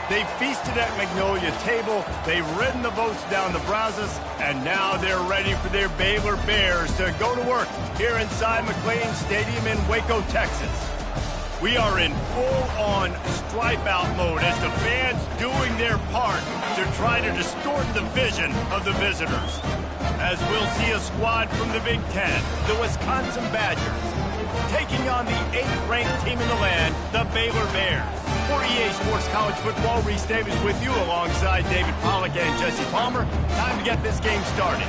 They feasted at Magnolia table, they've ridden the boats down the Brazos, and now they're ready for their Baylor Bears to go to work here inside McLean Stadium in Waco, Texas. We are in full-on stripe-out mode as the fans doing their part to try to distort the vision of the visitors. As we'll see a squad from the Big Ten, the Wisconsin Badgers, taking on the 8th-ranked team in the land, the Baylor Bears. For EA Sports College Football, Reese Davis with you alongside David Pollack and Jesse Palmer. Time to get this game started.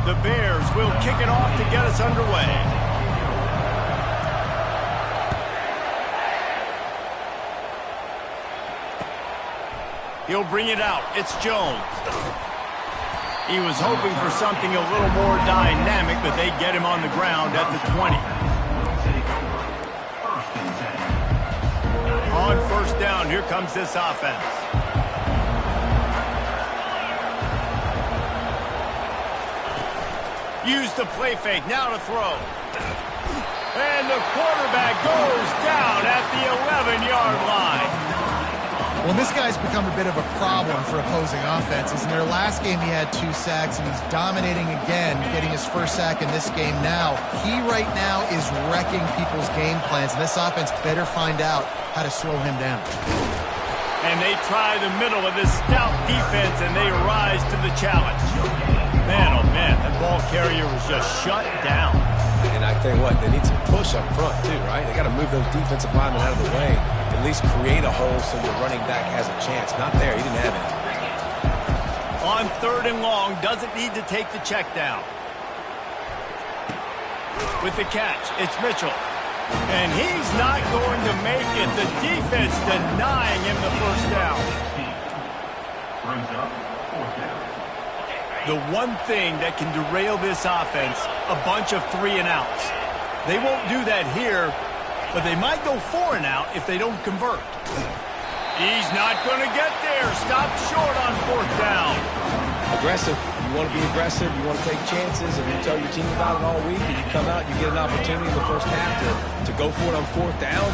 The Bears will kick it off to get us underway. He'll bring it out. It's Jones. He was hoping for something a little more dynamic, but they get him on the ground at the 20. On first down, here comes this offense. Use the play fake, now to throw. And the quarterback goes down at the 11-yard line. Well, this guy's become a bit of a problem for opposing offenses. In their last game, he had 2 sacks, and he's dominating again, getting his first sack in this game now. He right now is wrecking people's game plans, and this offense better find out how to slow him down. And they try the middle of this stout defense, and they rise to the challenge. Man, oh man, that ball carrier was just shut down. And I tell you what, they need some push up front too, right? They got to move those defensive linemen out of the way. At least create a hole so your running back has a chance. Not there, he didn't have it. On 3rd and long, doesn't need to take the check down. With the catch, it's Mitchell. And he's not going to make it. The defense denying him the first down. Brings up 4th down. The one thing that can derail this offense, a bunch of 3-and-outs. They won't do that here, but they might go 4-and-out if they don't convert. He's not going to get there. Stop short on 4th down. Aggressive. You want to be aggressive. You want to take chances, and you tell your team about it all week, and you come out, you get an opportunity in the first half to go for it on 4th down.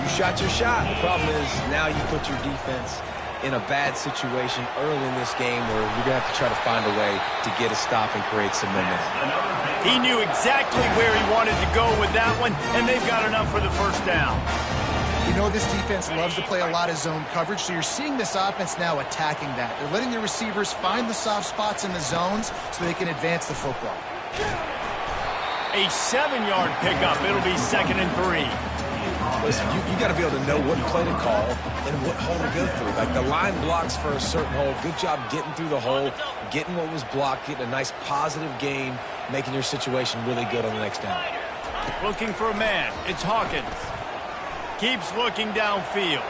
You shot your shot. The problem is now you put your defense in a bad situation early in this game where you're going to have to try to find a way to get a stop and create some momentum. He knew exactly where he wanted to go with that one, and they've got enough for the first down. You know this defense loves to play a lot of zone coverage, so you're seeing this offense now attacking that. They're letting the receivers find the soft spots in the zones so they can advance the football. A 7-yard pickup. It'll be 2nd and 3. Listen, you got to be able to know what play to call and what hole to go through. Like the line blocks for a certain hole. Good job getting through the hole, getting what was blocked, getting a nice positive gain, making your situation really good on the next down. Looking for a man. It's Hawkins. Keeps looking downfield.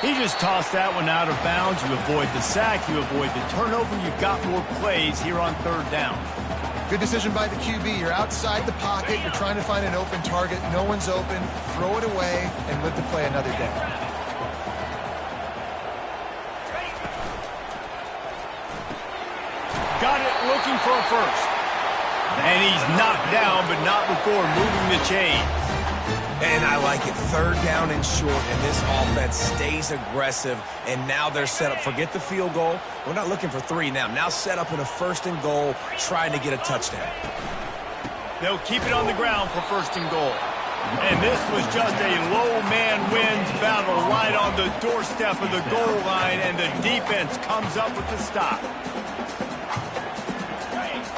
He just tossed that one out of bounds. You avoid the sack. You avoid the turnover. You've got more plays here on 3rd down. Good decision by the QB. You're outside the pocket. You're trying to find an open target. No one's open. Throw it away and live to play another day. Got it, looking for a first. And he's knocked down, but not before moving the chains. And I like it. 3rd down and short, and this offense stays aggressive. And now they're set up. Forget the field goal. We're not looking for 3 now. Now set up in a 1st and goal, trying to get a touchdown. They'll keep it on the ground for 1st and goal. And this was just a low man wins battle right on the doorstep of the goal line, and the defense comes up with the stop.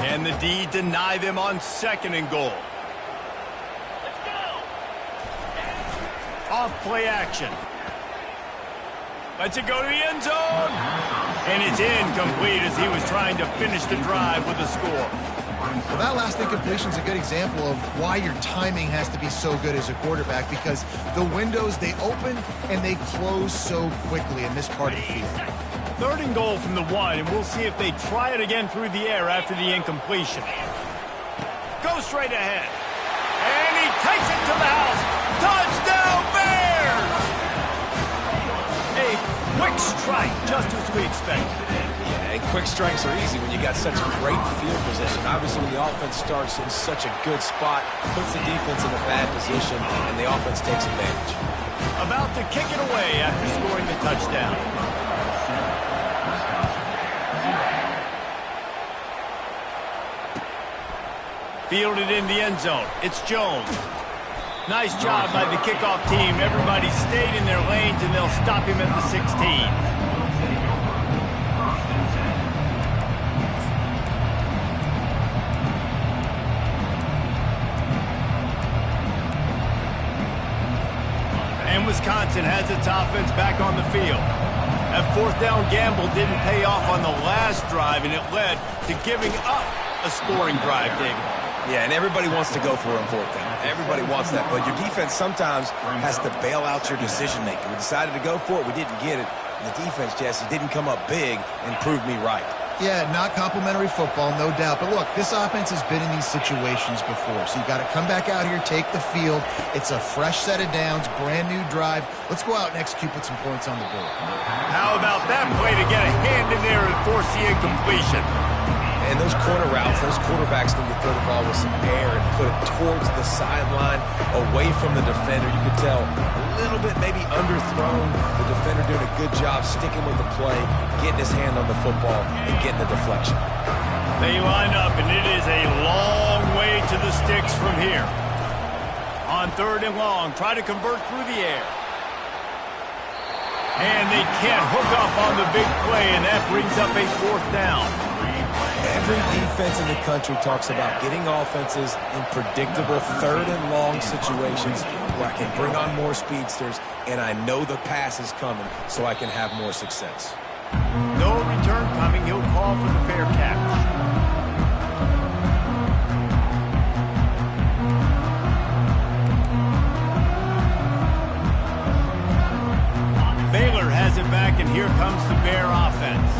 And the D deny them on 2nd and goal. Off play action. Lets it go to the end zone. And it's incomplete as he was trying to finish the drive with a score. Well, that last incompletion is a good example of why your timing has to be so good as a quarterback, because the windows, they open and they close so quickly in this part of the field. 3rd and goal from the 1, and we'll see if they try it again through the air after the incompletion. Go straight ahead. And he takes it to the house. Touchdown, Bears! A quick strike, just as we expected. Yeah, And quick strikes are easy when you got such great field position. Obviously, when the offense starts in such a good spot, puts the defense in a bad position, and the offense takes advantage. About to kick it away after scoring the touchdown. Fielded in the end zone. It's Jones. Nice job by the kickoff team. Everybody stayed in their lanes, and they'll stop him at the 16. And Wisconsin has its offense back on the field. That fourth down gamble didn't pay off on the last drive, and it led to giving up a scoring drive, David. Yeah, and everybody wants to go for it on fourth down. Everybody wants that, but your defense sometimes has to bail out your decision-making. We decided to go for it. We didn't get it. And the defense, Jesse, didn't come up big and prove me right. Yeah, not complimentary football, no doubt. But look, this offense has been in these situations before. So you got to come back out here, take the field. It's a fresh set of downs, brand new drive. Let's go out and execute, put some points on the board. How about that play to get a hand in there and force the incompletion? And those corner routes, those quarterbacks need to throw the ball with some air and put it towards the sideline, away from the defender. You could tell a little bit maybe underthrown. The defender doing a good job sticking with the play, getting his hand on the football, and getting the deflection. They line up, and it is a long way to the sticks from here. On third and long, try to convert through the air. And they can't hook up on the big play, and that brings up a fourth down. Every defense in the country talks about getting offenses in predictable third and long situations where I can bring on more speedsters and I know the pass is coming so I can have more success. No return coming. He'll call for the fair catch. Baylor has it back, and here comes the Bear offense.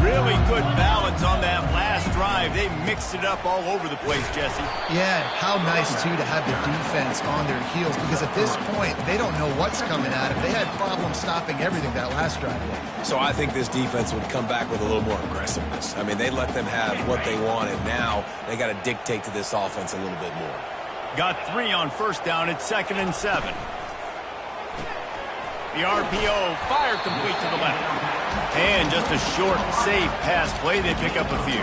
Really good balance on that last drive. They mixed it up all over the place, Jesse. Yeah, how nice, too, to have the defense on their heels, because at this point, they don't know what's coming at them. They had problems stopping everything that last drive. So I think this defense would come back with a little more aggressiveness. I mean, they let them have what they wanted. Now they got to dictate to this offense a little bit more. Got 3 on first down. It's 2nd and 7. The RPO, fire complete to the left. And just a short, safe pass play. They pick up a few.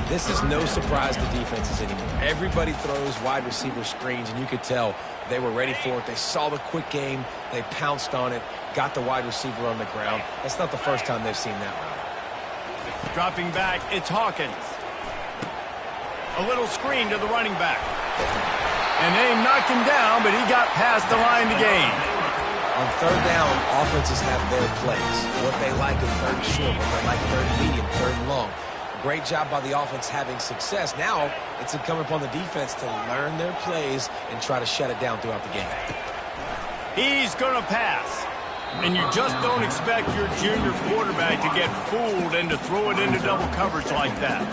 This is no surprise to defenses anymore. Everybody throws wide receiver screens, and you could tell they were ready for it. They saw the quick game. They pounced on it, got the wide receiver on the ground. That's not the first time they've seen that route. Dropping back, it's Hawkins. A little screen to the running back. And they knocked him down, but he got past the line to gain. On third down, offenses have their plays. What they like in third and short, what they like third and medium, third and long. Great job by the offense having success. Now it's incumbent upon the defense to learn their plays and try to shut it down throughout the game. He's going to pass. And you just don't expect your junior quarterback to get fooled and to throw it into double coverage like that.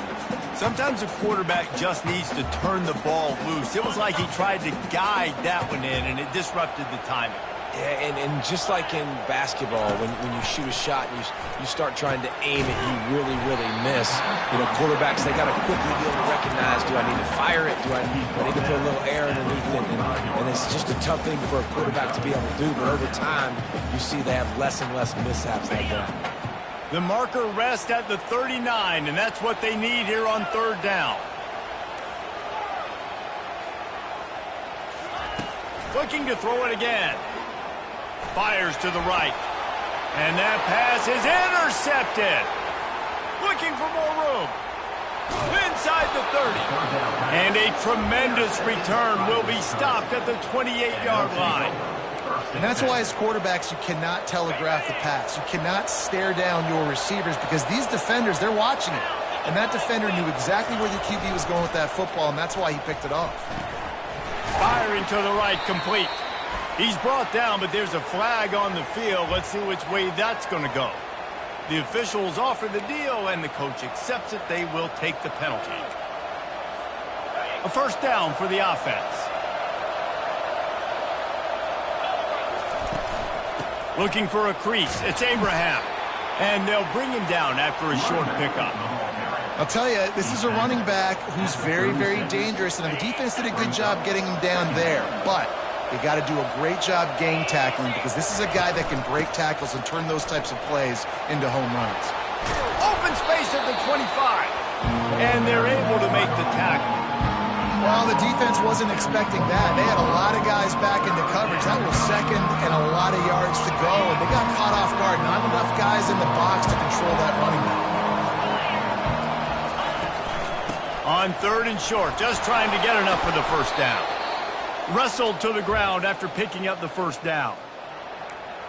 Sometimes a quarterback just needs to turn the ball loose. It was like he tried to guide that one in, and it disrupted the timing. Yeah, and just like in basketball, when you shoot a shot and you start trying to aim it, you really, really miss. You know, quarterbacks, they got to quickly be able to recognize, do I need to fire it? Do I need to put a little air underneath it? And it's just a tough thing for a quarterback to be able to do, but over time, you see they have less and less mishaps like that. The marker rests at the 39, and that's what they need here on third down. Looking to throw it again. Fires to the right. And that pass is intercepted. Looking for more room. Inside the 30. And a tremendous return will be stopped at the 28-yard line. And that's why as quarterbacks, you cannot telegraph the pass. You cannot stare down your receivers because these defenders, they're watching it. And that defender knew exactly where the QB was going with that football, and that's why he picked it off. Firing to the right, complete. He's brought down, but there's a flag on the field. Let's see which way that's going to go. The officials offer the deal, and the coach accepts it. They will take the penalty. A first down for the offense. Looking for a crease. It's Abraham. And they'll bring him down after a short pickup. I'll tell you, this is a running back who's very, very dangerous, and the defense did a good job getting him down there. But they got to do a great job gang tackling, because this is a guy that can break tackles and turn those types of plays into home runs. Open space at the 25. And they're able to make the tackle. Well, the defense wasn't expecting that. They had a lot of guys back into coverage. That was second and a lot of yards to go, and they got caught off guard. Not enough guys in the box to control that running back. On 3rd and short, just trying to get enough for the first down. Wrestled to the ground after picking up the first down.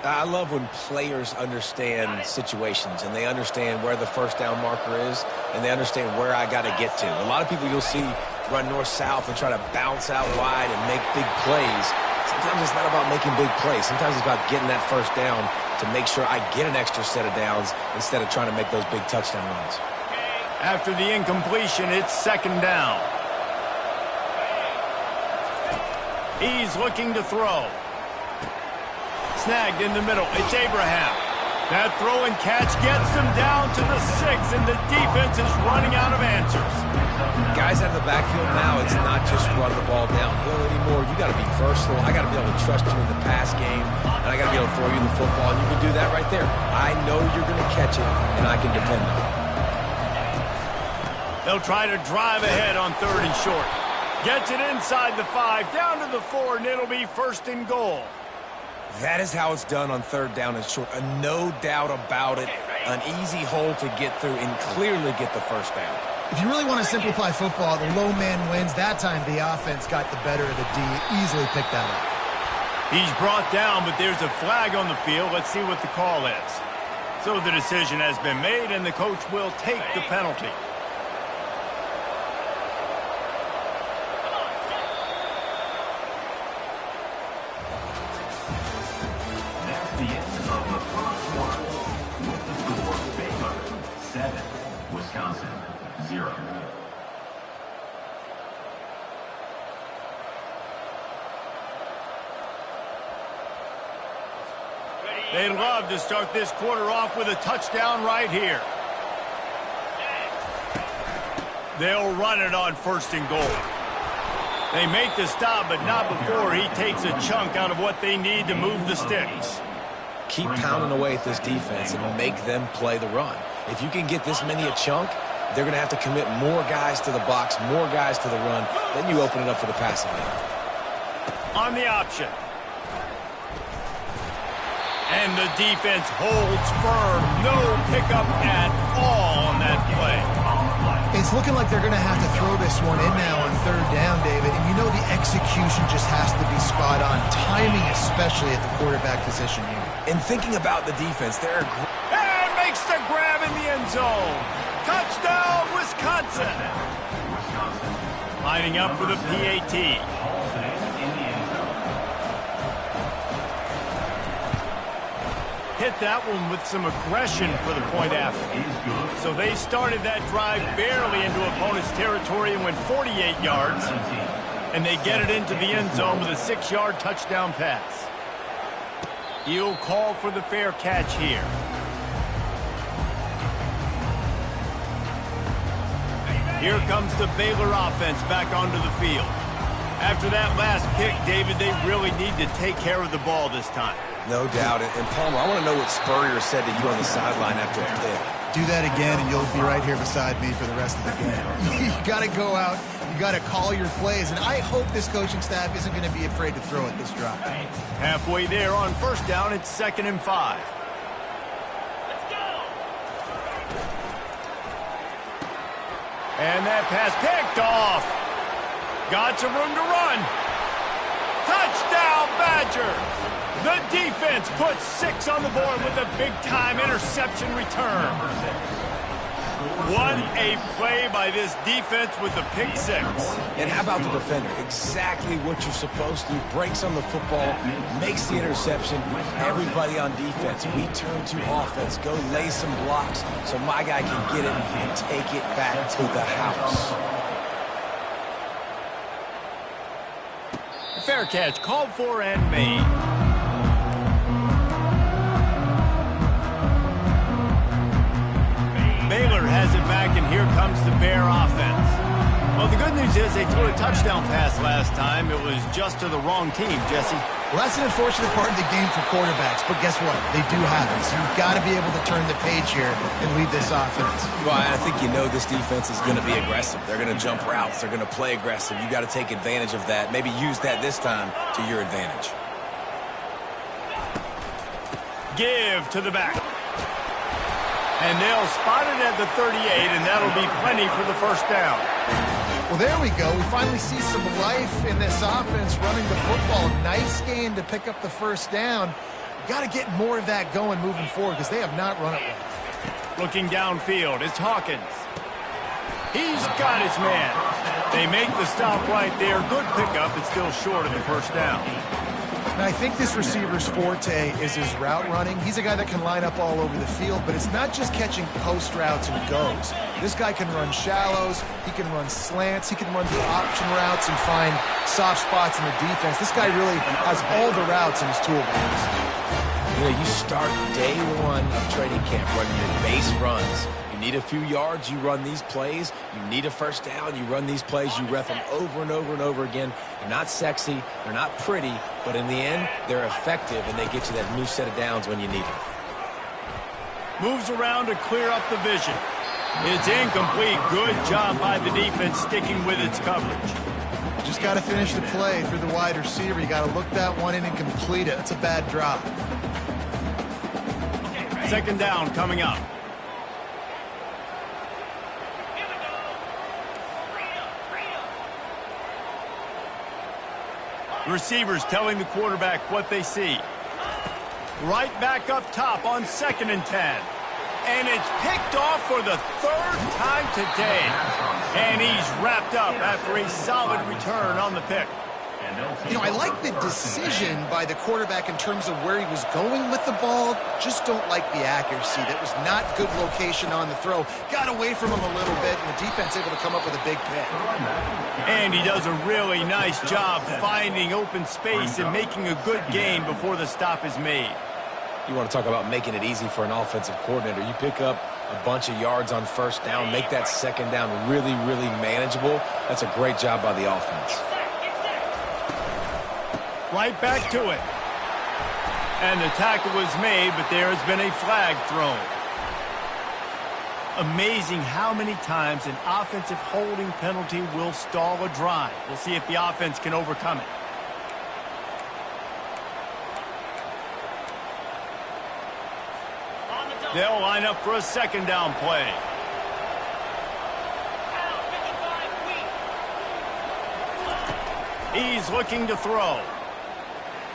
I love when players understand situations and they understand where the first down marker is and they understand where I got to get to. A lot of people you'll see run north-south and try to bounce out wide and make big plays. Sometimes it's not about making big plays. Sometimes it's about getting that first down to make sure I get an extra set of downs instead of trying to make those big touchdown runs. After the incompletion, it's 2nd down. He's looking to throw. Snagged in the middle. It's Abraham. That throw and catch gets them down to the 6, and the defense is running out of answers. Guys out of the backfield now, it's not just run the ball downhill anymore. You got to be versatile. I got to be able to trust you in the pass game, and I got to be able to throw you the football, and you can do that right there. I know you're going to catch it, and I can depend on it. They'll try to drive ahead on 3rd and short. Gets it inside the 5, down to the 4, and it'll be 1st and goal. That is how it's done on 3rd down and short. No doubt about it. An easy hole to get through and clearly get the first down. If you really want to simplify football, the low man wins. That time the offense got the better of the D. Easily picked that up. He's brought down, but there's a flag on the field. Let's see what the call is. So the decision has been made, and the coach will take the penalty. That's the end of the first quarter. With the score, Baylor 7, Wisconsin 0. They'd love to start this quarter off with a touchdown right here. They'll run it on 1st and goal. They make the stop, but not before he takes a chunk out of what they need to move the sticks. Keep pounding away at this defense and make them play the run. If you can get this many a chunk, they're going to have to commit more guys to the box, more guys to the run. Then you open it up for the passing game. On the option. And the defense holds firm. No pickup at all on that play. It's looking like they're going to have to throw this one in now on 3rd down, David. And you know the execution just has to be spot on. Timing, especially at the quarterback position here. And thinking about the defense, they're And makes the grab in the end zone. Touchdown, Wisconsin. Lining up for the PAT. Hit that one with some aggression for the point after. So they started that drive barely into opponent's territory and went 48 yards. And they get it into the end zone with a 6-yard touchdown pass. He'll call for the fair catch here. Here comes the Baylor offense back onto the field. After that last pick, David, they really need to take care of the ball this time. no doubt. And Palmer, I want to know what Spurrier said to you on the sideline after a pick. Do that again, and you'll be right here beside me for the rest of the game. You got to go out. You got to call your plays, and I hope this coaching staff isn't going to be afraid to throw at this drive. Halfway there on first down, it's 2nd and 5. And that pass picked off. Got some room to run. Touchdown, Badgers. The defense puts 6 on the board with a big-time interception return. What a play by this defense with the pick 6. And how about the defender? Exactly what you're supposed to. Breaks on the football, makes the interception. Everybody on defense, we turn to offense. Go lay some blocks so my guy can get it and take it back to the house. Fair catch called for and made. back, and here comes the Bear offense. Well, the good news is they threw a touchdown pass last time. It was just to the wrong team, Jesse. Well, that's an unfortunate part of the game for quarterbacks, but guess what? They do have it, so you've got to be able to turn the page here and lead this offense. Well, I think you know this defense is going to be aggressive. They're going to jump routes. They're going to play aggressive. You got to take advantage of that. Maybe use that this time to your advantage. Give to the back. And they'll spot it at the 38, and that'll be plenty for the first down. Well, there we go. We finally see some life in this offense running the football. Nice game to pick up the first down. Got to get more of that going moving forward because they have not run it well. Looking downfield, it's Hawkins. He's got his man. They make the stop right there. Good pickup. It's still short of the first down. Now, I think this receiver's forte is his route running. He's a guy that can line up all over the field, but it's not just catching post routes and goes. This guy can run shallows, he can run slants, he can run the option routes and find soft spots in the defense. This guy really has all the routes in his toolbox. You know, you start day one of training camp running your base runs. You need a few yards, you run these plays. You need a first down, you run these plays. You rep them over and over and over again. They're not sexy, they're not pretty, but in the end, they're effective, and they get you that new set of downs when you need them. Moves around to clear up the vision. It's incomplete. Good job by the defense sticking with its coverage. Just got to finish the play through the wide receiver. You got to look that one in and complete it. That's a bad drop. Second down coming up. Receivers telling the quarterback what they see. Right back up top on 2nd and 10. And it's picked off for the 3rd time today. And he's wrapped up after a solid return on the pick. You know, I like the decision by the quarterback in terms of where he was going with the ball. Just don't like the accuracy. That was not good location on the throw. Got away from him a little bit, and the defense able to come up with a big pick. And he does a really nice job finding open space and making a good gain before the stop is made. You want to talk about making it easy for an offensive coordinator. You pick up a bunch of yards on first down, make that second down really, really manageable. That's a great job by the offense. Right back to it. And the tackle was made, but there has been a flag thrown. Amazing how many times an offensive holding penalty will stall a drive. We'll see if the offense can overcome it. They'll line up for a second down play. He's looking to throw.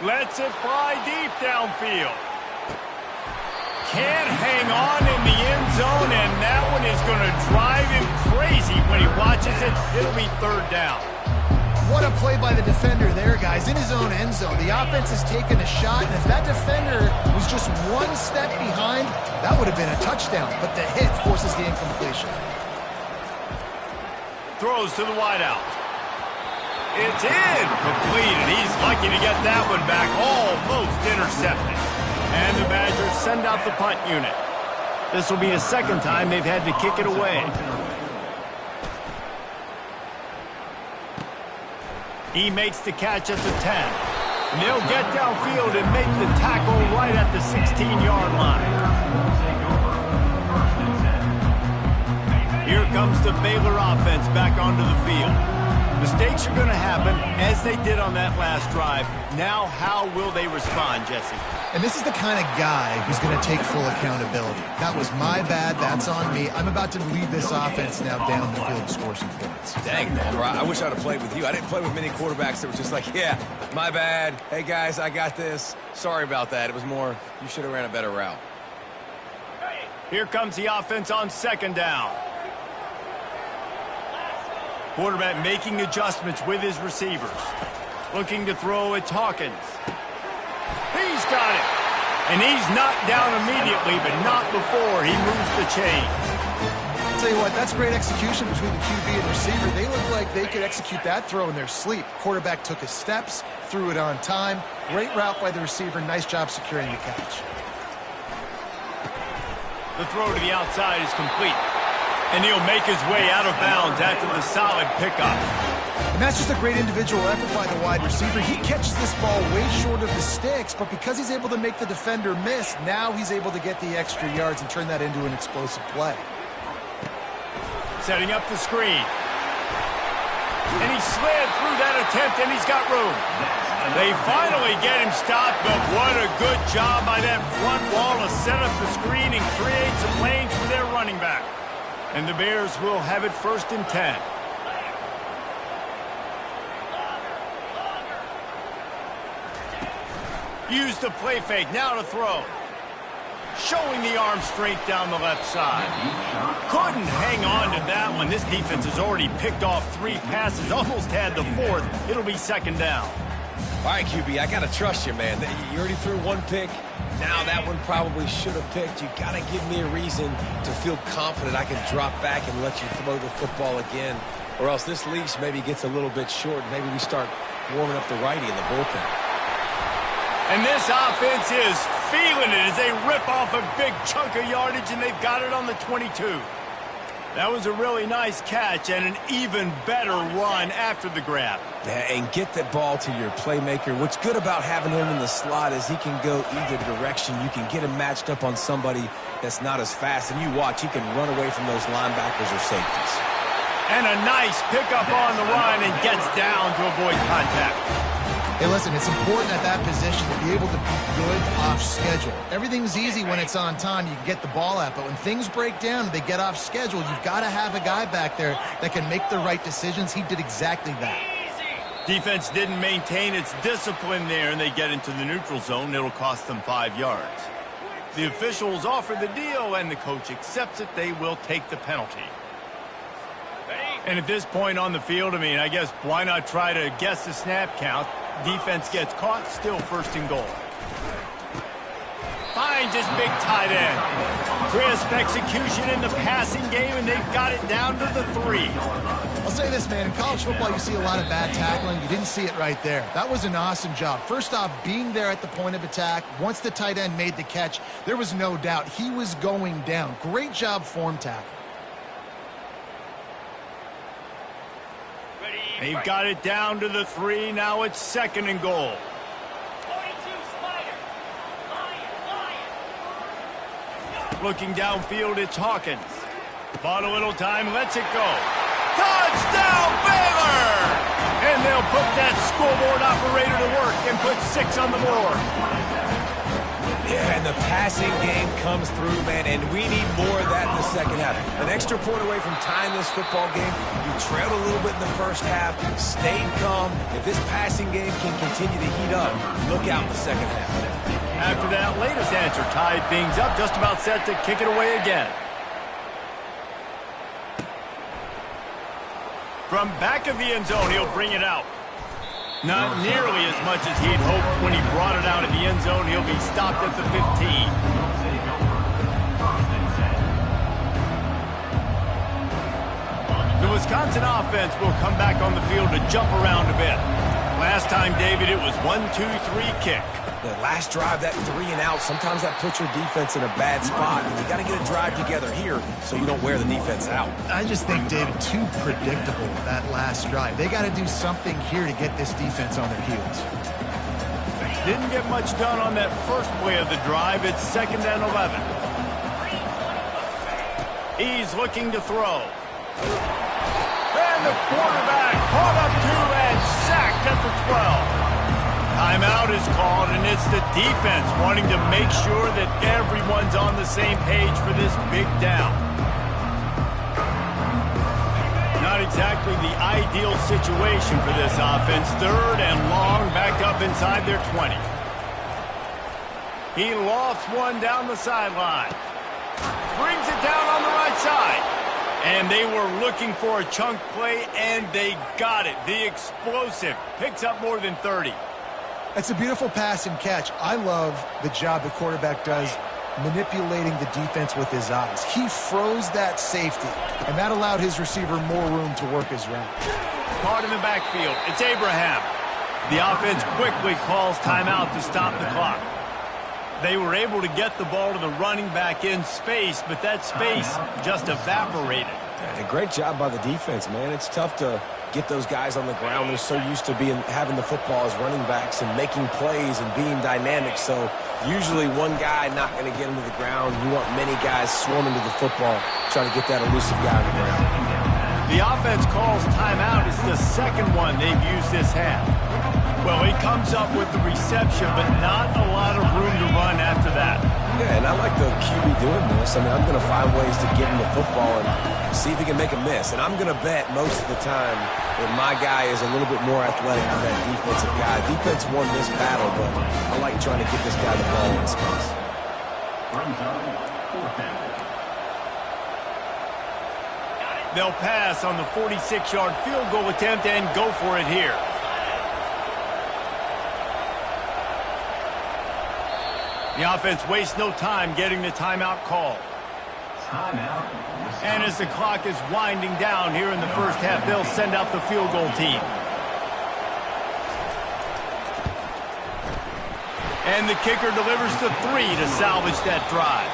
Lets it fly deep downfield. Can't hang on in the end zone, and that one is going to drive him crazy when he watches it. It'll be 3rd down. What a play by the defender there, guys. In his own end zone, the offense has taken a shot, and if that defender was just one step behind, that would have been a touchdown, but the hit forces the incompletion. Throws to the wideout. It's in. Completed. He's lucky to get that one back. Almost intercepted. And the Badgers send out the punt unit. This will be a 2nd time they've had to kick it away. He makes the catch at the 10. And they'll get downfield and make the tackle right at the 16-yard line. Here comes the Baylor offense back onto the field. Mistakes are going to happen, as they did on that last drive. Now, how will they respond, Jesse? And this is the kind of guy who's going to take full accountability. That was my bad. That's on me. I'm about to lead this offense now down the field and score some points. Dang, Palmer, I wish I'd have played with you. I didn't play with many quarterbacks that were just like, yeah, my bad. Hey, guys, I got this. Sorry about that. It was more, you should have ran a better route. Here comes the offense on 2nd down. Quarterback making adjustments with his receivers. Looking to throw, it's Hawkins. He's got it. And he's knocked down immediately, but not before he moves the chain. I'll tell you what, that's great execution between the QB and receiver. They look like they could execute that throw in their sleep. Quarterback took his steps, threw it on time. Great route by the receiver. Nice job securing the catch. The throw to the outside is complete. And he'll make his way out of bounds after the solid pickup. And that's just a great individual effort by the wide receiver. He catches this ball way short of the sticks, but because he's able to make the defender miss, now he's able to get the extra yards and turn that into an explosive play. Setting up the screen. And he slid through that attempt, and he's got room. They finally get him stopped, but what a good job by that front wall to set up the screen and create some lanes for their running back. And the Bears will have it 1st and 10. Use the play fake, now to throw. Showing the arm strength down the left side. Couldn't hang on to that one. This defense has already picked off 3 passes, almost had the 4th. It'll be 2nd down. All right, QB, I got to trust you, man. You already threw 1 pick. Now that one probably should have picked. You got to give me a reason to feel confident I can drop back and let you throw the football again. Or else this leash maybe gets a little bit short. Maybe we start warming up the righty in the bullpen. And this offense is feeling it as they rip off a big chunk of yardage, and they've got it on the 22. That was a really nice catch and an even better run after the grab. Yeah, and get the ball to your playmaker. What's good about having him in the slot is he can go either direction. You can get him matched up on somebody that's not as fast, and you watch, he can run away from those linebackers or safeties. And a nice pickup on the run and gets down to avoid contact. Hey, listen, it's important at that position to be able to be good off schedule. Everything's easy when it's on time. You can get the ball out, but when things break down and they get off schedule, you've got to have a guy back there that can make the right decisions. He did exactly that. Defense didn't maintain its discipline there, and they get into the neutral zone. It'll cost them 5 yards. The officials offer the deal, and the coach accepts it. They will take the penalty. And at this point on the field, I guess why not try to guess the snap count? Defense gets caught, still 1st and goal. Finds his big tight end. Crisp execution in the passing game, and they've got it down to the 3. I'll say this, man. In college football, you see a lot of bad tackling. You didn't see it right there. That was an awesome job. First off, being there at the point of attack. Once the tight end made the catch, there was no doubt he was going down. Great job form tackle. They've got it down to the 3. Now it's 2nd and goal. Looking downfield, it's Hawkins. Bought a little time, lets it go. Touchdown, Baylor! And they'll put that scoreboard operator to work and put 6 on the board. Yeah, and the passing game comes through, man, and we need more of that in the second half. An extra point away from tying this football game. You trailed a little bit in the first half, stayed calm. If this passing game can continue to heat up, look out in the second half. After that latest answer tied things up, just about set to kick it away again. From back of the end zone, he'll bring it out. Not nearly as much as he'd hoped when he brought it out of the end zone. He'll be stopped at the 15. The Wisconsin offense will come back on the field to jump around a bit. Last time, David, it was 1-2-3 kick. The last drive, that 3 and out, sometimes that puts your defense in a bad spot. And you got to get a drive together here so you don't wear the defense out. I just think, David, too predictable, that last drive. They got to do something here to get this defense on their heels. Didn't get much done on that first play of the drive. It's 2nd and 11. He's looking to throw. And the quarterback caught up to and sacked at the 12. Timeout is called, and it's the defense wanting to make sure that everyone's on the same page for this big down. Not exactly the ideal situation for this offense. 3rd and long, backed up inside their 20. He lofts one down the sideline. Brings it down on the right side. And they were looking for a chunk play, and they got it. The explosive picks up more than 30. It's a beautiful pass and catch. I love the job the quarterback does manipulating the defense with his eyes. He froze that safety, and that allowed his receiver more room to work his route. Caught in the backfield. It's Abraham. The offense quickly calls timeout to stop the clock. They were able to get the ball to the running back in space, but that space just evaporated. And a great job by the defense, man. It's tough to get those guys on the ground. They're so used to having the football as running backs and making plays and being dynamic. So usually one guy not going to get him to the ground. You want many guys swarming to the football, trying to get that elusive guy on the ground. The offense calls timeout. It's the second one they've used this half. Well, he comes up with the reception, but not a lot of room to run after that. Yeah, and I like the QB doing this. I mean, I'm going to find ways to get him the football and see if he can make a miss. And I'm going to bet most of the time that my guy is a little bit more athletic than that defensive guy. Defense won this battle, but I like trying to get this guy the ball in space. They'll pass on the 46-yard field goal attempt and go for it here. The offense wastes no time getting the timeout call. And as the clock is winding down here in the first half, they'll send out the field goal team. And the kicker delivers the 3 to salvage that drive.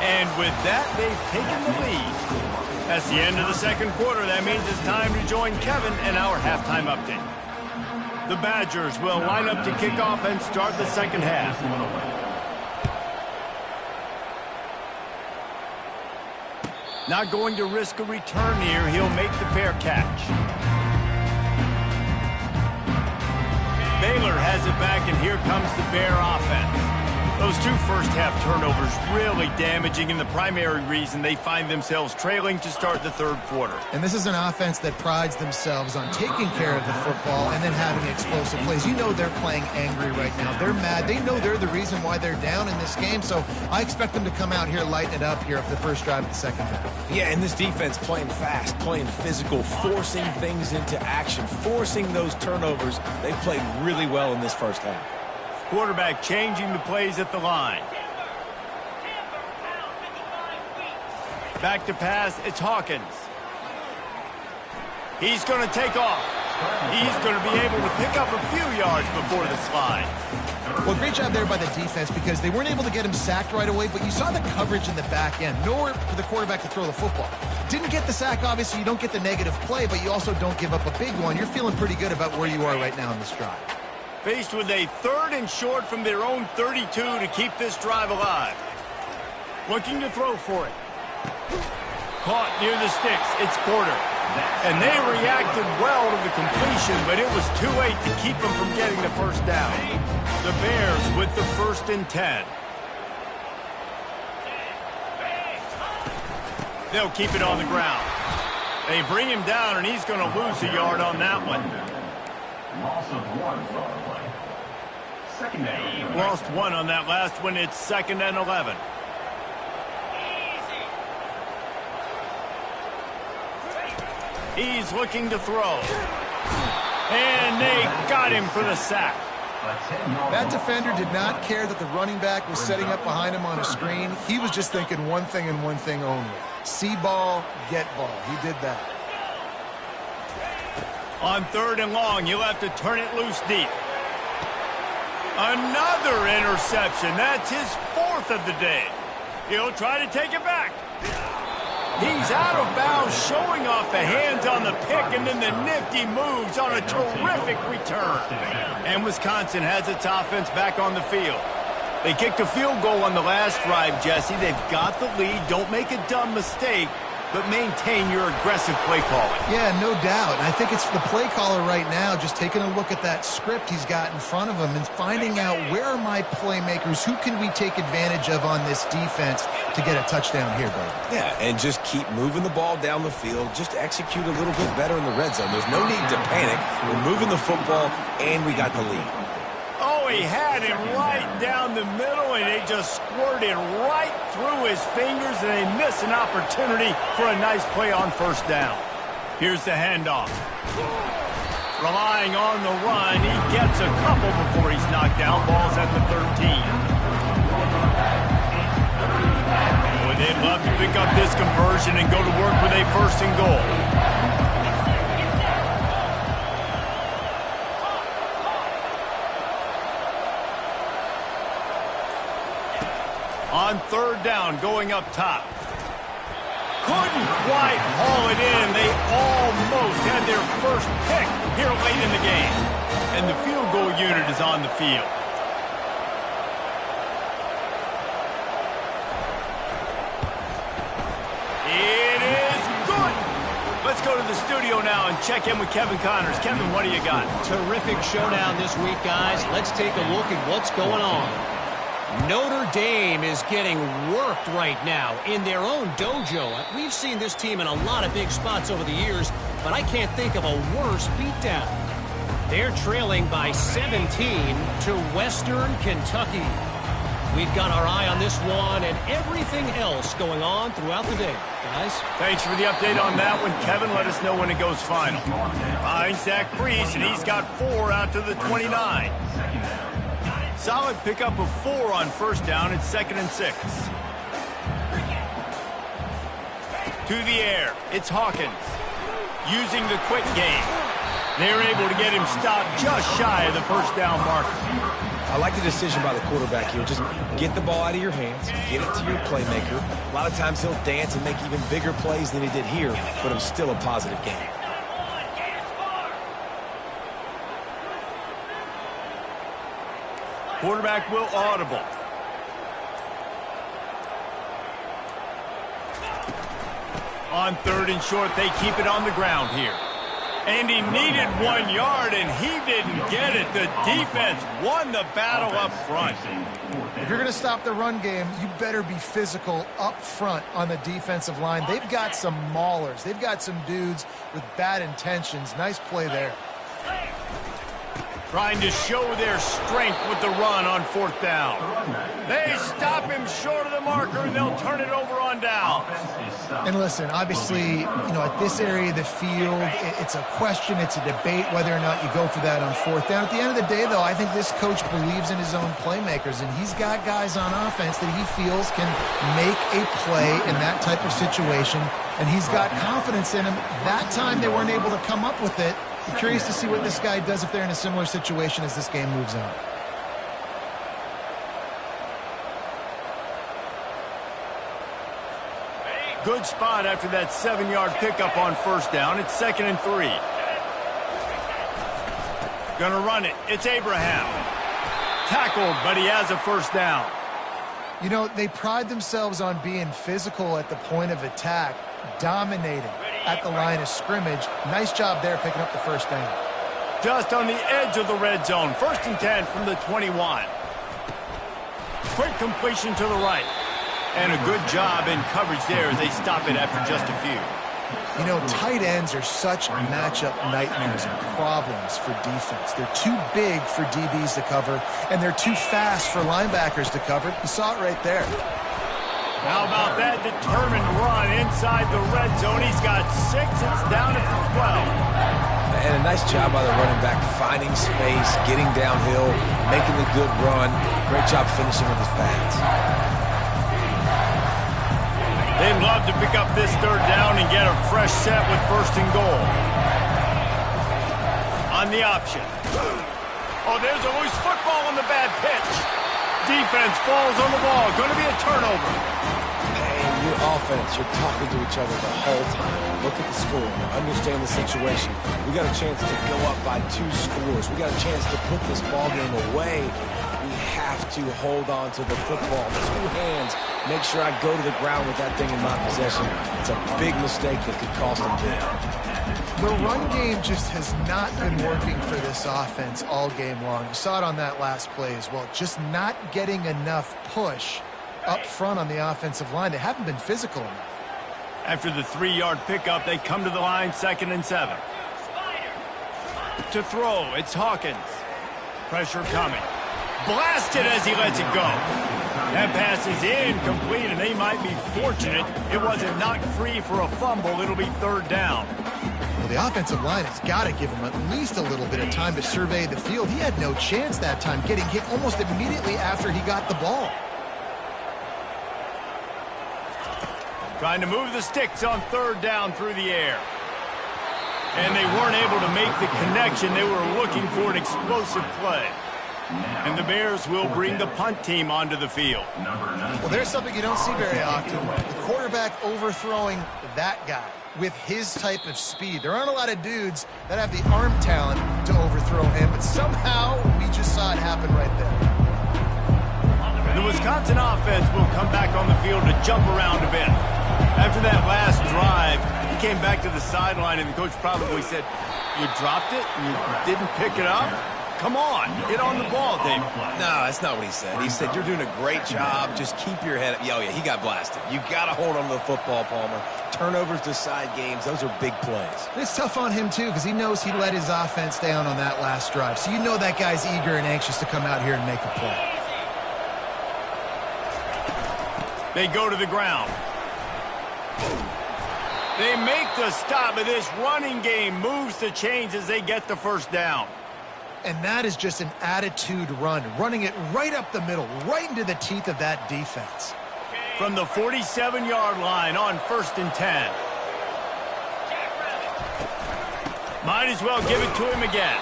And with that, they've taken the lead. That's the end of the second quarter. That means it's time to join Kevin and our halftime update. The Badgers will line up to kick off and start the second half. Not going to risk a return here. He'll make the fair catch. Baylor has it back, and here comes the Bear offense. Those 2 first-half turnovers really damaging, and the primary reason they find themselves trailing to start the third quarter. And this is an offense that prides themselves on taking care of the football and then having explosive plays. You know they're playing angry right now. They're mad. They know they're the reason why they're down in this game, so I expect them to come out here, lighten it up here for the first drive of the second half. Yeah, and this defense playing fast, playing physical, forcing things into action, forcing those turnovers. They played really well in this first half. Quarterback changing the plays at the line. Back to pass, it's Hawkins. He's going to take off. He's going to be able to pick up a few yards before the slide. Well, great job there by the defense because they weren't able to get him sacked right away, but you saw the coverage in the back end. Nowhere for the quarterback to throw the football. Didn't get the sack, obviously. You don't get the negative play, but you also don't give up a big one. You're feeling pretty good about where you are right now in this drive. Faced with a 3rd and short from their own 32 to keep this drive alive. Looking to throw for it. Caught near the sticks. It's Porter. And they reacted well to the completion, but it was too late to keep them from getting the first down. The Bears with the 1st and 10. They'll keep it on the ground. They bring him down, and he's going to lose a yard on that one. Loss of 1 from the play. Second down. Lost 1 on that last one. It's 2nd and 11. He's looking to throw. And they got him for the sack. That defender did not care that the running back was setting up behind him on a screen. He was just thinking one thing and one thing only. See ball, get ball. He did that. On 3rd and long, he'll have to turn it loose deep. Another interception. That's his 4th of the day. He'll try to take it back. He's out of bounds, showing off the hands on the pick, and then the nifty moves on a terrific return. And Wisconsin has its offense back on the field. They kicked a field goal on the last drive, Jesse. They've got the lead. Don't make a dumb mistake, but maintain your aggressive play calling. Yeah, no doubt. And I think it's the play caller right now just taking a look at that script he's got in front of him and finding out where are my playmakers, who can we take advantage of on this defense to get a touchdown here, David. Yeah, and just keep moving the ball down the field. Just execute a little bit better in the red zone. There's no need to panic. We're moving the football, and we got the lead. Oh, he had him right down the middle, and they just squirted right through his fingers, and they miss an opportunity for a nice play on 1st down. Here's the handoff. Relying on the run, he gets a couple before he's knocked down. Ball's at the 13. Boy, they'd love to pick up this conversion and go to work with a 1st and goal. On 3rd down, going up top. couldn't quite haul it in. They almost had their first pick here late in the game. And the field goal unit is on the field. It is good. Let's go to the studio now and check in with Kevin Connors. Kevin, what do you got? Terrific showdown this week, guys. Let's take a look at what's going on. Notre Dame is getting worked right now in their own dojo. We've seen this team in a lot of big spots over the years, but I can't think of a worse beatdown. They're trailing by 17 to Western Kentucky. We've got our eye on this one and everything else going on throughout the day. Guys? Thanks for the update on that one, Kevin. Let us know when it goes final. Behind Zach Priest, and he's got 4 out to the 29. Solid pickup of 4 on first down. It's 2nd and 6. To the air. It's Hawkins. Using the quick game. They're able to get him stopped just shy of the first down marker. I like the decision by the quarterback here. Just get the ball out of your hands, get it to your playmaker. A lot of times he'll dance and make even bigger plays than he did here, but it was still a positive game. Quarterback will audible. On 3rd and short, they keep it on the ground here. And he needed 1 yard, and he didn't get it. The defense won the battle up front. If you're going to stop the run game, you better be physical up front on the defensive line. They've got some maulers. They've got some dudes with bad intentions. Nice play there. Trying to show their strength with the run on 4th down. They stop him short of the marker, and they'll turn it over on down. And listen, obviously, at this area of the field, it's a question, it's a debate whether or not you go for that on 4th down. At the end of the day, though, I think this coach believes in his own playmakers, and he's got guys on offense that he feels can make a play in that type of situation, and he's got confidence in him. That time they weren't able to come up with it. I'm curious to see what this guy does if they're in a similar situation as this game moves on. Good spot after that 7-yard pickup on first down. It's 2nd and 3. Gonna run it. It's Abraham. Tackled, but he has a first down. They pride themselves on being physical at the point of attack, dominating at the line of scrimmage. Nice job there picking up the first down. Just on the edge of the red zone. 1st and 10 from the 21. Quick completion to the right. And a good job in coverage there as they stop it after just a few. Tight ends are such matchup nightmares and problems for defense. They're too big for DBs to cover, and they're too fast for linebackers to cover. You saw it right there. How about that determined run inside the red zone? He's got 6. It's down at the 12. And a nice job by the running back, finding space, getting downhill, making the good run. Great job finishing with his pads. They'd love to pick up this 3rd down and get a fresh set with 1st and goal. On the option. Oh, there's a loose football on the bad pitch. Defense falls on the ball. Going to be a turnover. And your offense, you're talking to each other the whole time. Look at the score. Understand the situation. We got a chance to go up by 2 scores. We got a chance to put this ball game away. We have to hold on to the football. 2 hands. Make sure I go to the ground with that thing in my possession. It's a big mistake that could cost them big. The run game just has not been working for this offense all game long. You saw it on that last play as well. Just not getting enough push up front on the offensive line. They haven't been physical enough. After the 3-yard pickup, they come to the line, 2nd and 7. To throw, it's Hawkins. Pressure coming. Blasted as he lets it go. That pass is incomplete, and they might be fortunate it wasn't knocked free for a fumble. It'll be 3rd down. Well, the offensive line has got to give him at least a little bit of time to survey the field. He had no chance that time, getting hit almost immediately after he got the ball. Trying to move the sticks on 3rd down through the air. And they weren't able to make the connection. They were looking for an explosive play. And the Bears will bring the punt team onto the field. Well, there's something you don't see very often. The quarterback overthrowing that guy with his type of speed. There aren't a lot of dudes that have the arm talent to overthrow him, but somehow we just saw it happen right there. The Wisconsin offense will come back on the field to jump around a bit. After that last drive, he came back to the sideline, and the coach probably said, "You dropped it? You didn't pick it up? Come on, get on the ball, Dave." No, that's not what he said. He said, "You're doing a great job. Just keep your head up." Oh, yeah, he got blasted. You got to hold on to the football, Palmer. Turnovers decide games. Those are big plays. It's tough on him, too, because he knows he let his offense down on that last drive. So you know that guy's eager and anxious to come out here and make a play. They go to the ground. They make the stop, but this running game moves the chains as they get the first down. And that is just an attitude run, running it right up the middle, right into the teeth of that defense. From the 47-yard line on 1st and 10. Might as well give it to him again.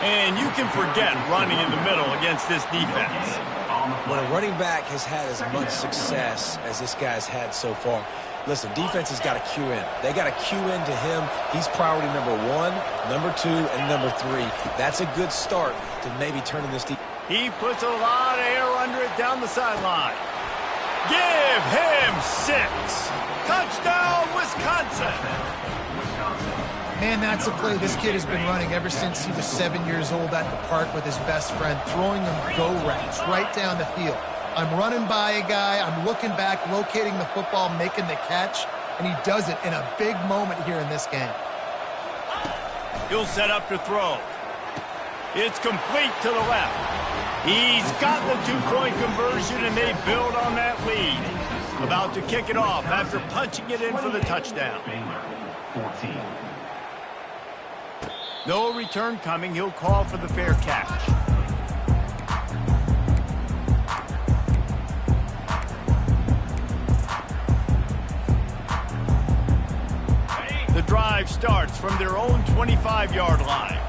And you can forget running in the middle against this defense. When a running back has had as much success as this guy's had so far, listen, defense has got to cue in. They got to cue in to him. He's priority number 1, number 2, and number 3. That's a good start to maybe turning this deep. He puts a lot of air under it down the sideline. Give him 6. Touchdown, Wisconsin. Man, that's a play this kid has been running ever since he was 7 years old at the park with his best friend, throwing them go routes right down the field. I'm running by a guy, I'm looking back, locating the football, making the catch, and he does it in a big moment here in this game. He'll set up to throw. It's complete to the left. He's got the 2-point conversion, and they build on that lead. About to kick it off after punching it in for the touchdown. Baylor, 14. No return coming. He'll call for the fair catch. The drive starts from their own 25-yard line.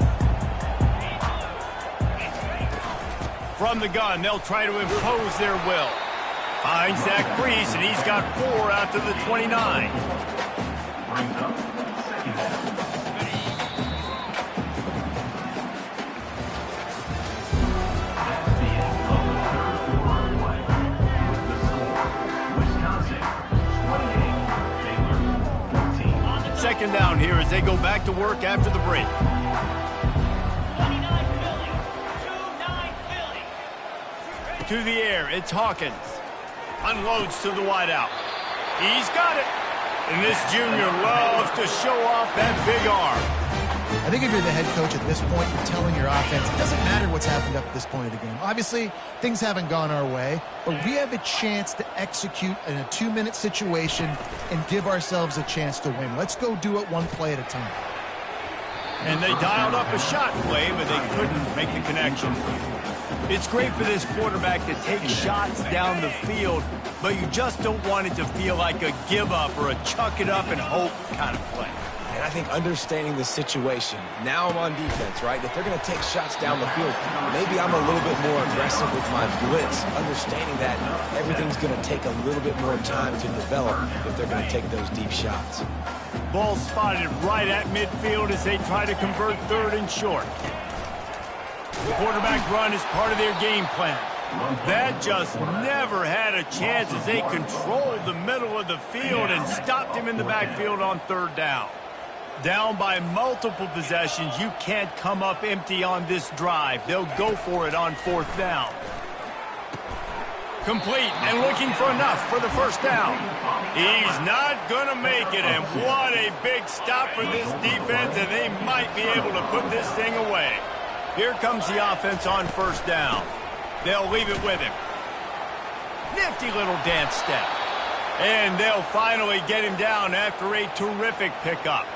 From the gun, they'll try to impose their will. Finds that crease, and he's got 4 out to the 29. Brings up second down. That's the end of the third quarter play. With the score, Wisconsin 28, Baylor 14. Second down here as they go back to work after the break. To the air, it's Hawkins. Unloads to the wideout. He's got it. And this junior loves to show off that big arm. I think if you're the head coach at this point, you're telling your offense, it doesn't matter what's happened up to this point of the game. Obviously, things haven't gone our way, but we have a chance to execute in a 2-minute situation and give ourselves a chance to win. Let's go do it one play at a time. And they dialed up a shot play, but they couldn't make the connection. It's great for this quarterback to take shots down the field, but you just don't want it to feel like a give-up or a chuck-it-up and hope kind of play. And I think understanding the situation, now I'm on defense, right? If they're going to take shots down the field, maybe I'm a little bit more aggressive with my blitz, understanding that everything's going to take a little bit more time to develop if they're going to take those deep shots. Ball spotted right at midfield as they try to convert 3rd and short. The quarterback run is part of their game plan. That just never had a chance as they controlled the middle of the field and stopped him in the backfield on 3rd down. Down by multiple possessions, you can't come up empty on this drive. They'll go for it on 4th down. Complete and looking for enough for the first down. He's not going to make it, and what a big stop for this defense, and they might be able to put this thing away. Here comes the offense on 1st down. They'll leave it with him. Nifty little dance step. And they'll finally get him down after a terrific pickup.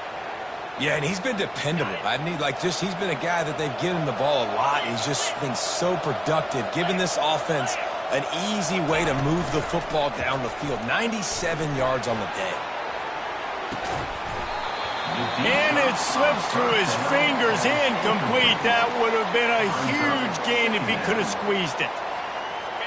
Yeah, and he's been dependable. He's been a guy that they've given the ball a lot. He's just been so productive, giving this offense an easy way to move the football down the field. 97 yards on the day. And it slips through his fingers, incomplete. That would have been a huge gain if he could have squeezed it.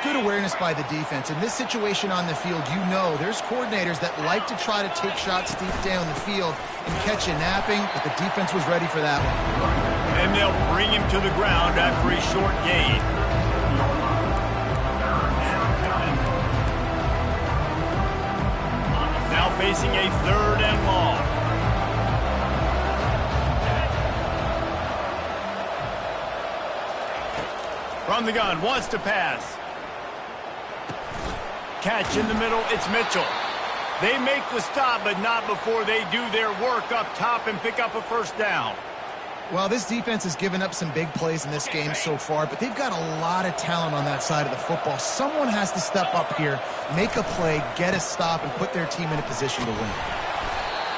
Good awareness by the defense. In this situation on the field, you know there's coordinators that like to try to take shots deep down the field and catch you napping, but the defense was ready for that one. And they'll bring him to the ground after a short gain. Now facing a 3rd and long. From the gun, wants to pass. Catch in the middle, it's Mitchell. They make the stop, but not before they do their work up top and pick up a 1st down. Well, this defense has given up some big plays in this game so far, but they've got a lot of talent on that side of the football. Someone has to step up here, make a play, get a stop, and put their team in a position to win.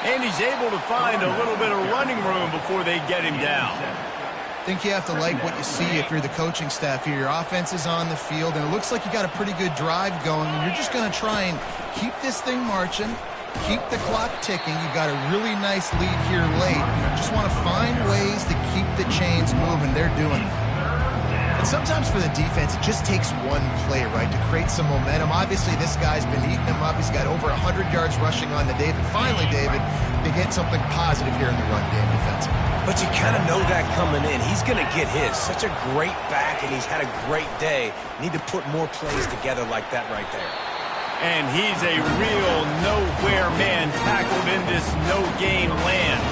And he's able to find a little bit of running room before they get him down. I think you have to like what you see if you're the coaching staff here. Your offense is on the field, and it looks like you got a pretty good drive going, and you're just going to try and keep this thing marching, keep the clock ticking. You've got a really nice lead here late. Just want to find ways to keep the chains moving. They're doing it. And sometimes for the defense, it just takes one play, right, to create some momentum. Obviously, this guy's been eating them up. He's got over 100 yards rushing on the day. But finally, David, they get something positive here in the run game defensively. But you kind of know that coming in. He's going to get his. Such a great back, and he's had a great day. Need to put more plays together like that right there. And he's a real nowhere man tackled in this no-gain land.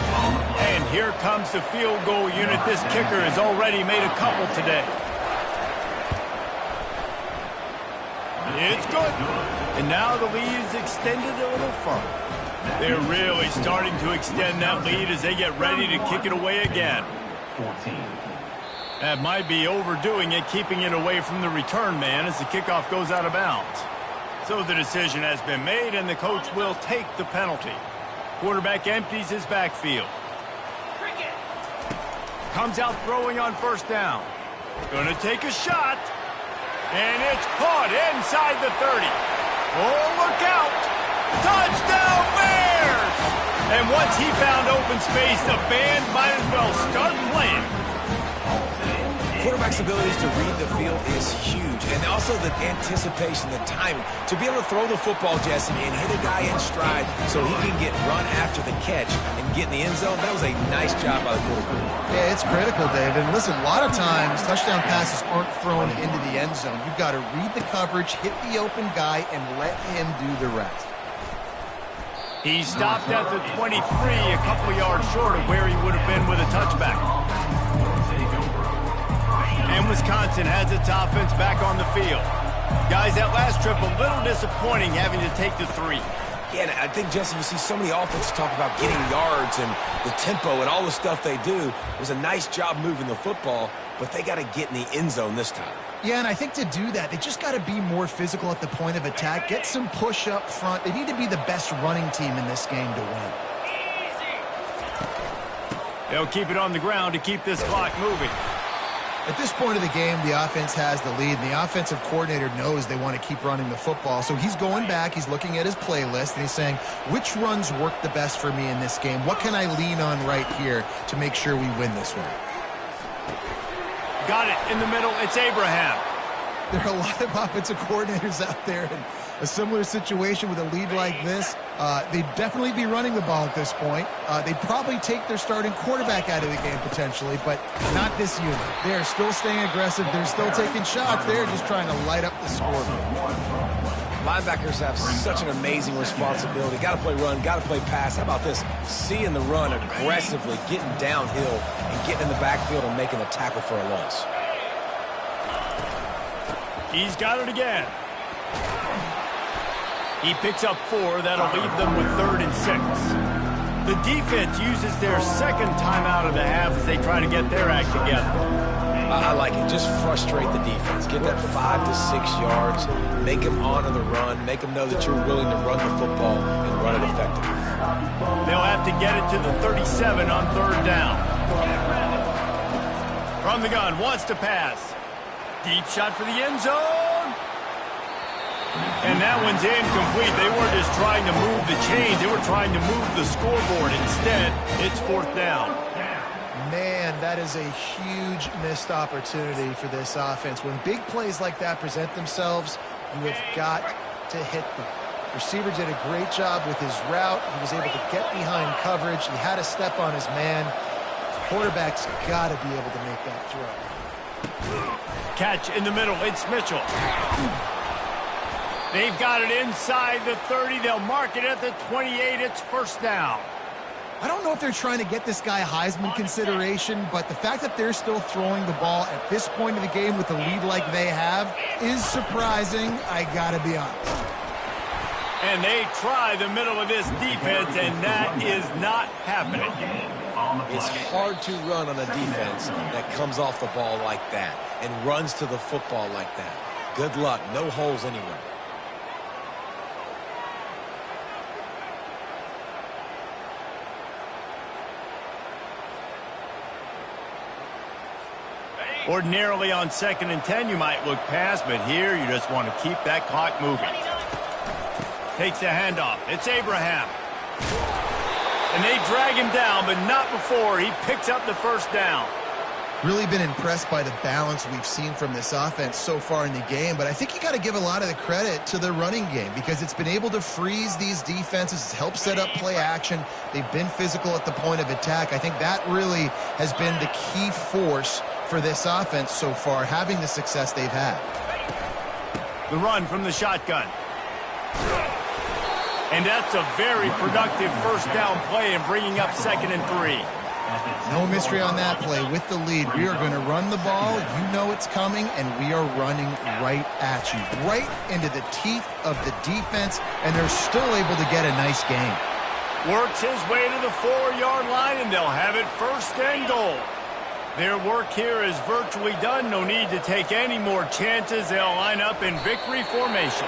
And here comes the field goal unit. This kicker has already made a couple today. It's good. And now the lead is extended a little further. They're really starting to extend that lead as they get ready to kick it away again. 14. That might be overdoing it, keeping it away from the return man as the kickoff goes out of bounds. So the decision has been made, and the coach will take the penalty. Quarterback empties his backfield. Comes out throwing on 1st down. Gonna take a shot. And it's caught inside the 30. Oh, look out! Touchdown Bears! And once he found open space, the band might as well start playing. Quarterback's abilities to read the field is huge, and also the anticipation, the timing. To be able to throw the football, Jesse, and hit a guy in stride so he can get run after the catch and get in the end zone, that was a nice job by the quarterback. Yeah, it's critical, David. And listen, a lot of times touchdown passes aren't thrown into the end zone. You've got to read the coverage, hit the open guy, and let him do the rest. He stopped at the 23, a couple of yards short of where he would have been with a touchback. And Wisconsin has its offense back on the field. Guys, that last trip a little disappointing having to take the 3. Yeah, and I think, Jesse, you see so many offenses talk about getting yards and the tempo and all the stuff they do. It was a nice job moving the football, but they got to get in the end zone this time. Yeah, and I think to do that, they just got to be more physical at the point of attack, get some push up front. They need to be the best running team in this game to win. They'll keep it on the ground to keep this clock moving. At this point of the game, the offense has the lead, and the offensive coordinator knows they want to keep running the football. So he's going back, he's looking at his playlist, and he's saying, which runs work the best for me in this game? What can I lean on right here to make sure we win this one? Got it in the middle. It's Abraham. There are a lot of offensive coordinators out there in a similar situation with a lead like this. They'd definitely be running the ball at this point. They'd probably take their starting quarterback out of the game potentially, but not this unit. They're still staying aggressive. They're still taking shots. They're just trying to light up the scoreboard. Linebackers have such an amazing responsibility. Got to play run, got to play pass. How about this? Seeing the run aggressively, getting downhill, and getting in the backfield and making a tackle for a loss. He's got it again. He picks up 4. That'll leave them with 3rd and 6. The defense uses their second timeout of the half as they try to get their act together. I like it. Just frustrate the defense. Get that 5 to 6 yards. Make them honor the run. Make them know that you're willing to run the football and run it effectively. They'll have to get it to the 37 on 3rd down. From the gun, wants to pass. Deep shot for the end zone. And that one's incomplete. They weren't just trying to move the chains. They were trying to move the scoreboard. Instead, it's 4th down. Man, that is a huge missed opportunity for this offense. When big plays like that present themselves, you have got to hit them. Receiver did a great job with his route. He was able to get behind coverage. He had a step on his man. Quarterback's got to be able to make that throw. Catch in the middle. It's Mitchell. They've got it inside the 30. They'll mark it at the 28. It's 1st down. I don't know if they're trying to get this guy Heisman consideration, but the fact that they're still throwing the ball at this point of the game with a lead like they have is surprising, I gotta be honest. And they try the middle of this defense, and that is not happening. It's hard to run on a defense that comes off the ball like that and runs to the football like that. Good luck. No holes anywhere. Ordinarily on 2nd and 10, you might look past, but here you just want to keep that clock moving. Takes the handoff. It's Abraham. And they drag him down, but not before he picks up the 1st down. Really been impressed by the balance we've seen from this offense so far in the game, but I think you got to give a lot of the credit to the running game because it's been able to freeze these defenses. It's helped set up play action. They've been physical at the point of attack. I think that really has been the key force for this offense so far, having the success they've had. The run from the shotgun. And that's a very productive 1st down play and bringing up 2nd and 3. No mystery on that play. With the lead, we are going to run the ball. You know it's coming, and we are running right at you, right into the teeth of the defense, and they're still able to get a nice gain. Works his way to the 4-yard line, and they'll have it 1st and goal. Their work here is virtually done. No need to take any more chances. They'll line up in victory formation.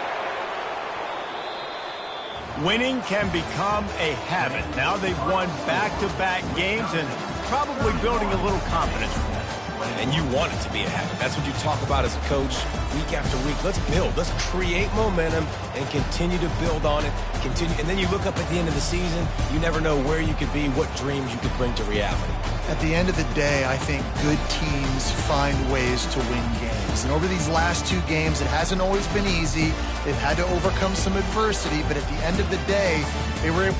Winning can become a habit. Now they've won back-to-back games and probably building a little confidence from that. And you want it to be a habit. That's what you talk about as a coach week after week. Let's build. Let's create momentum and continue to build on it. And then you look up at the end of the season, you never know where you could be, what dreams you could bring to reality. At the end of the day, I think good teams find ways to win games. And over these last 2 games, it hasn't always been easy. They've had to overcome some adversity, but at the end of the day, they were